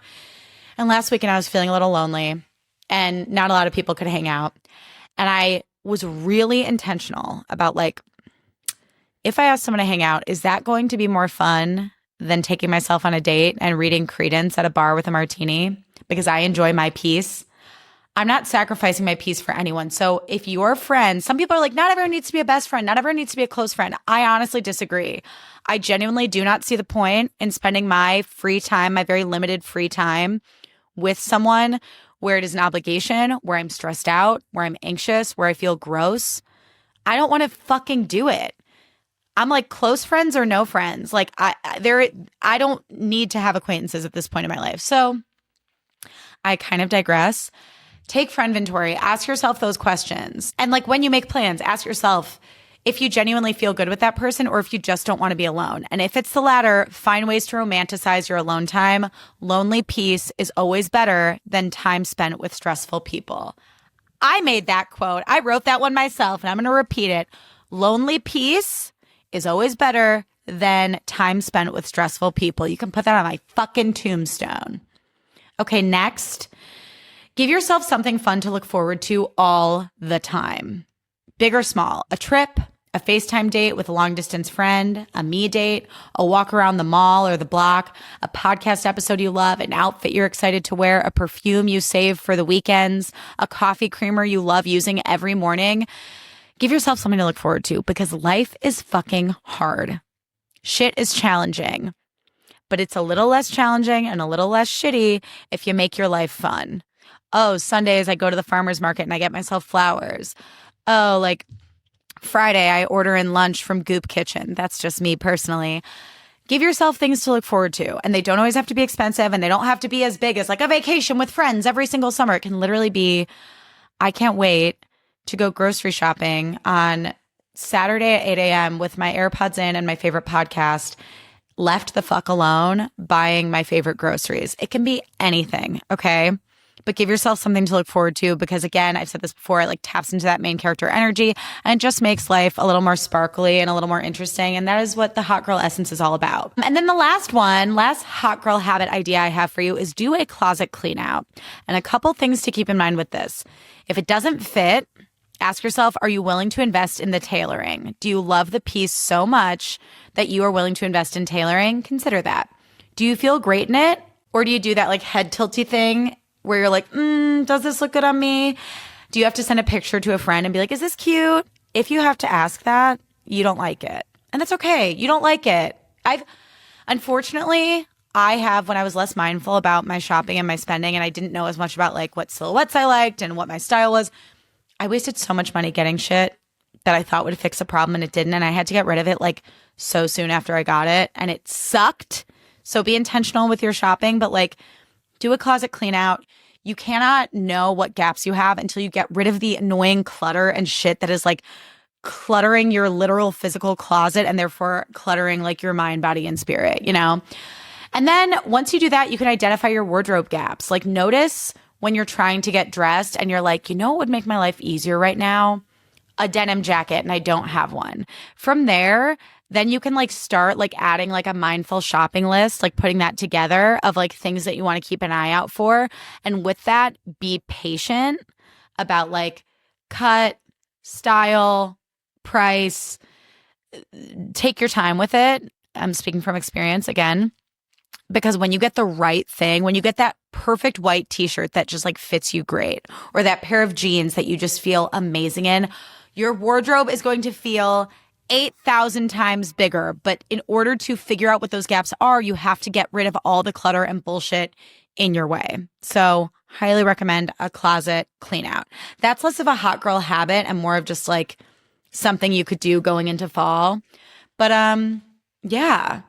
And last weekend I was feeling a little lonely and not a lot of people could hang out. And I was really intentional about like, if I ask someone to hang out, is that going to be more fun than taking myself on a date and reading Credence at a bar with a martini? Because I enjoy my peace. I'm not sacrificing my peace for anyone. So if your friend, some people are like, not everyone needs to be a best friend. Not everyone needs to be a close friend. I honestly disagree. I genuinely do not see the point in spending my free time, my very limited free time with someone where it is an obligation, where I'm stressed out, where I'm anxious, where I feel gross. I don't want to fucking do it. I'm like, close friends or no friends. Like I don't need to have acquaintances at this point in my life. So I kind of digress. Take friend inventory. Ask yourself those questions. And like when you make plans, ask yourself if you genuinely feel good with that person or if you just don't want to be alone. And if it's the latter, find ways to romanticize your alone time. Lonely peace is always better than time spent with stressful people. I made that quote. I wrote that one myself, and I'm going to repeat it. Lonely peace is always better than time spent with stressful people. You can put that on my fucking tombstone. Okay, next. Give yourself something fun to look forward to all the time. Big or small. A trip, a FaceTime date with a long-distance friend, a me date, a walk around the mall or the block, a podcast episode you love, an outfit you're excited to wear, a perfume you save for the weekends, a coffee creamer you love using every morning. Give yourself something to look forward to, because life is fucking hard. Shit is challenging, but it's a little less challenging and a little less shitty if you make your life fun. Oh, Sundays I go to the farmer's market and I get myself flowers. Oh, like Friday I order in lunch from Goop Kitchen. That's just me personally. Give yourself things to look forward to. And they don't always have to be expensive, and they don't have to be as big as like a vacation with friends every single summer. It can literally be, I can't wait to go grocery shopping on Saturday at 8 a.m. with my AirPods in and my favorite podcast, left the fuck alone, buying my favorite groceries. It can be anything, okay? But give yourself something to look forward to, because again, I've said this before, it like taps into that main character energy and it just makes life a little more sparkly and a little more interesting. And that is what the hot girl essence is all about. And then the last hot girl habit idea I have for you is do a closet clean out. And a couple things to keep in mind with this. If it doesn't fit, Ask yourself, are you willing to invest in the tailoring? Do you love the piece so much that you are willing to invest in tailoring? Consider that. Do you feel great in it? Or do you do that like head tilty thing where you're like, does this look good on me? Do you have to send a picture to a friend and be like, is this cute? If you have to ask that, you don't like it. And that's okay. You don't like it. Unfortunately, when I was less mindful about my shopping and my spending, and I didn't know as much about like what silhouettes I liked and what my style was, I wasted so much money getting shit that I thought would fix a problem and it didn't. And I had to get rid of it like so soon after I got it. And it sucked. So be intentional with your shopping, but like do a closet clean out. You cannot know what gaps you have until you get rid of the annoying clutter and shit that is like cluttering your literal physical closet and therefore cluttering like your mind, body, and spirit, you know? And then once you do that, you can identify your wardrobe gaps. Like notice when you're trying to get dressed and you're like, you know what would make my life easier right now? A denim jacket, and I don't have one. From there, then you can like start like adding like a mindful shopping list, like putting that together of like things that you want to keep an eye out for. And with that, be patient about like cut, style, price. Take your time with it. I'm speaking from experience again. Because when you get the right thing, when you get that perfect white t-shirt that just like fits you great, or that pair of jeans that you just feel amazing in, your wardrobe is going to feel 8,000 times bigger. But in order to figure out what those gaps are, you have to get rid of all the clutter and bullshit in your way. So highly recommend a closet clean out. That's less of a hot girl habit and more of just like something you could do going into fall. But yeah.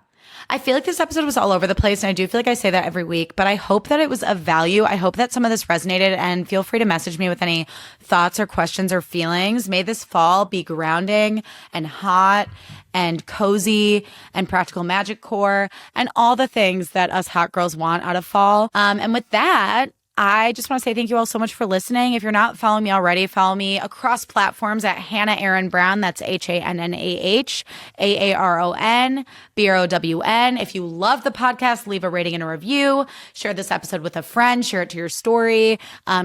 I feel like this episode was all over the place, and I do feel like I say that every week, but I hope that it was of value. I hope that some of this resonated, and feel free to message me with any thoughts or questions or feelings. May this fall be grounding and hot and cozy and practical magic core and all the things that us hot girls want out of fall. And with that, I just want to say thank you all so much for listening. If you're not following me already, follow me across platforms at Hannah Aaron Brown. That's HANNAH AARON BROWN. If you love the podcast, leave a rating and a review. Share this episode with a friend. Share it to your story.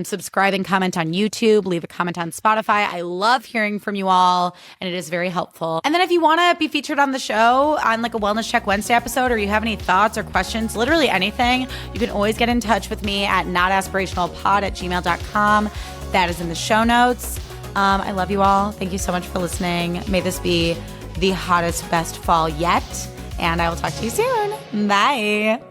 Subscribe and comment on YouTube. Leave a comment on Spotify. I love hearing from you all, and it is very helpful. And then if you want to be featured on the show on like a Wellness Check Wednesday episode, or you have any thoughts or questions, literally anything, you can always get in touch with me at notaspirationalpod@gmail.com. That is in the show notes. I love you all. Thank you so much for listening. May this be the hottest, best fall yet. And I will talk to you soon. Bye.